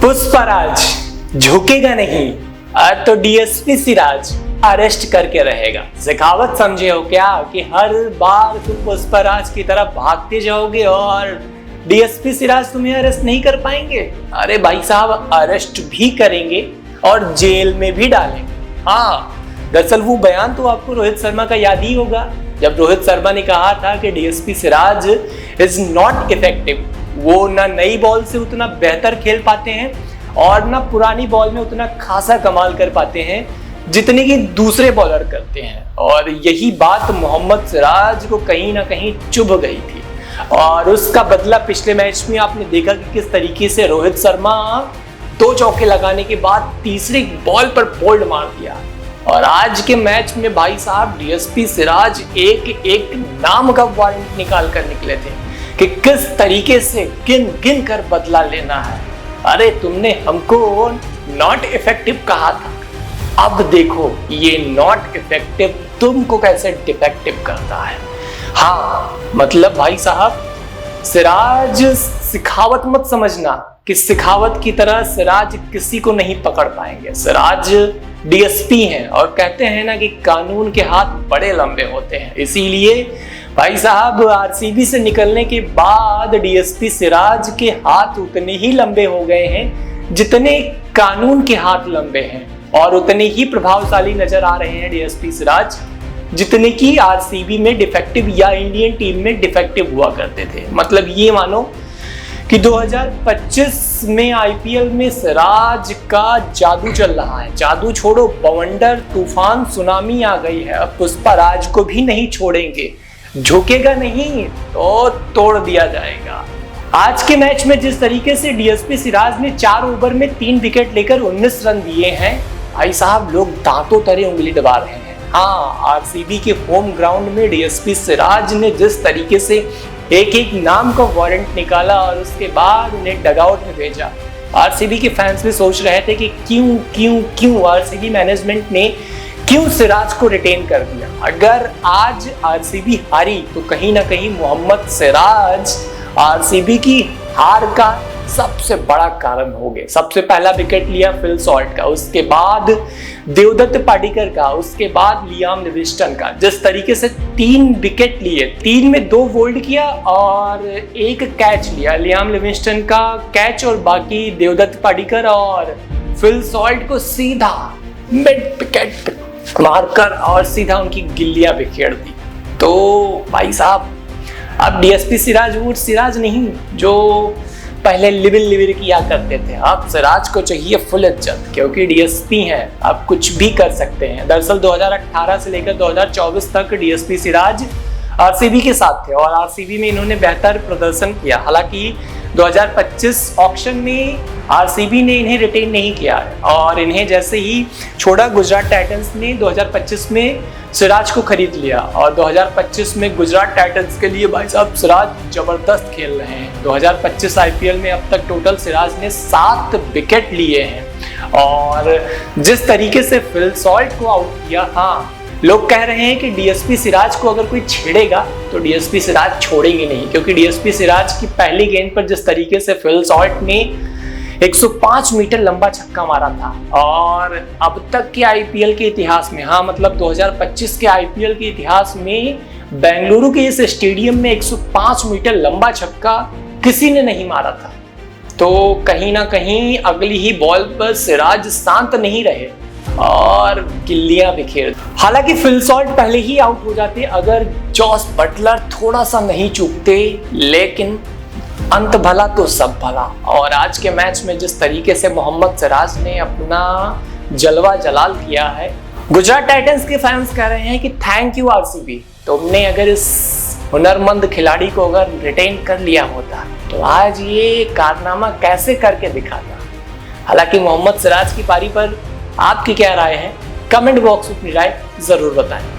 पुष्पराज झुकेगा नहीं तो डीएसपी सिराज अरेस्ट करके रहेगा। शेखावत समझे हो क्या कि हर बार तुम पुष्पराज की तरफ भागते जाओगे और डीएसपी सिराज तुम्हें अरेस्ट नहीं कर पाएंगे? अरे भाई साहब, अरेस्ट भी करेंगे और जेल में भी डालेंगे। हाँ, दरअसल वो बयान तो आपको रोहित शर्मा का याद ही होगा, जब रोहित शर्मा ने कहा था कि DSP Siraj is not effective. वो ना नई बॉल से उतना बेहतर खेल पाते हैं और ना पुरानी बॉल में उतना खासा कमाल कर पाते हैं जितने कि दूसरे बॉलर करते हैं। और यही बात मोहम्मद सिराज को कहीं ना कहीं चुभ गई थी और उसका बदला पिछले मैच में आपने देखा कि किस तरीके से रोहित शर्मा 2 चौके लगाने के बाद तीसरी बॉल पर बोल्ड मार दिया। और आज के मैच में भाई साहब डीएसपी सिराज एक नाम का वारंट निकाल कर निकले थे कि किस तरीके से गिन गिन कर बदला लेना है। अरे तुमने हमको नॉट इफेक्टिव कहा था, अब देखो ये नॉट इफेक्टिव तुमको कैसे डिफेक्टिव करता है। हाँ मतलब भाई साहब, सिराज शेखावत मत समझना कि शेखावत की तरह सिराज किसी को नहीं पकड़ पाएंगे। सिराज डीएसपी हैं और कहते हैं ना कि कानून के हाथ बड़े लंबे होते हैं, इसीलिए भाई साहब आरसीबी से निकलने के बाद डीएसपी सिराज के हाथ उतने ही लंबे हो गए हैं जितने कानून के हाथ लंबे हैं, और उतने ही प्रभावशाली नजर आ रहे हैं डीएसपी सिराज जितने की आरसीबी में डिफेक्टिव या इंडियन टीम में डिफेक्टिव हुआ करते थे। मतलब ये मानो कि 2025 में आईपीएल में सिराज का जादू चल रहा है। जादू छोड़ो, बवंडर, तूफान, सुनामी आ गई है। अब पुष्पराज को भी नहीं छोड़ेंगे, झुकेगा नहीं तो तोड़ दिया जाएगा। आज के मैच में जिस तरीके से डीएसपी सिराज ने 4 ओवर में 3 विकेट लेकर 19 रन दिए हैं, भाई साहब लोग दांतों तले उंगली दबा रहे हैं। हाँ, आरसीबी के होम ग्राउंड में डीएसपी सिराज ने जिस तरीके से एक नाम का वारंट निकाला और उसके बाद उन्हें डगआउट में भेजा, आरसीबी के फैंस भी सोच रहे थे कि क्यों आरसीबी मैनेजमेंट ने क्यों सिराज को रिटेन कर दिया। अगर आज आरसीबी हारी तो कहीं ना कहीं मोहम्मद सिराज आरसीबी की हार का सबसे बड़ा कारण हो गए। सबसे पहला विकेट लिया फिल सॉल्ट का, उसके बाद देवदत्त पाडिक्कर का, उसके बाद लियाम लिविंगस्टन का। जिस तरीके से 3 विकेट लिए, 3 में 2 बोल्ड किया और 1 कैच लिया, लियाम लिविंगस्टन का कैच और बाकी देवदत्त पाडिक्कर और फिल सॉल्ट को सीधा मिड विकेट मारकर और सीधा उनकी गिल्लियां बिखेर दी। तो भाई साहब अब डीएसपी सिराज वो सिराज नहीं जो पहले लिविल किया करते थे। अब सिराज को चाहिए फुल इज्जत, क्योंकि डीएसपी हैं, अब कुछ भी कर सकते हैं। दरअसल 2018 से लेकर 2024 तक डीएसपी सिराज आरसीबी के साथ थे और आरसीबी में इन्होंने बेहतर प्रदर्शन किया। हालांकि 2025 ऑक्शन में आरसीबी ने इन्हें रिटेन नहीं किया और इन्हें जैसे ही छोड़ा गुजरात टाइटंस ने 2025 में सिराज को खरीद लिया और 2025 में गुजरात टाइटंस के लिए भाई साहब सिराज जबरदस्त खेल रहे हैं। 2025 आईपीएल में अब तक टोटल सिराज ने 7 विकेट लिए हैं और जिस तरीके से फिल सॉल्ट को आउट किया, हाँ लोग कह रहे हैं कि डीएसपी सिराज को अगर कोई छेड़ेगा तो डीएसपी सिराज छोड़ेंगे नहीं, क्योंकि डीएसपी सिराज की पहली गेंद पर जिस तरीके से फिल सॉल्ट ने 105 मीटर लंबा छक्का मारा था और अब तक के आईपीएल के इतिहास में, हाँ मतलब 2025 के आईपीएल के इतिहास में बेंगलुरु के इस स्टेडियम में 105 मीटर लंबा छक्का किसी ने नहीं मारा था। तो कहीं ना कहीं अगली ही बॉल पर सिराज शांत नहीं रहे और गिल्लियां बिखेर। हालांकि फिल सॉल्ट पहले ही आउट हो जाते अगर जॉस बटलर थोड़ा सा नहीं चूकते, लेकिन अंत भला तो सब भला। और आज के मैच में जिस तरीके से मोहम्मद सिराज ने अपना जलवा जलाल किया है, गुजरात टाइटंस के फैंस कह रहे हैं कि थैंक यू आरसीबी, तुमने अगर इस हुनरमंद खिलाड़ी को अगर रिटेन कर लिया होता तो आज ये कारनामा कैसे करके दिखाता। हालांकि मोहम्मद सिराज की पारी पर आपकी क्या राय है? कमेंट बॉक्स में अपनी राय जरूर बताएं।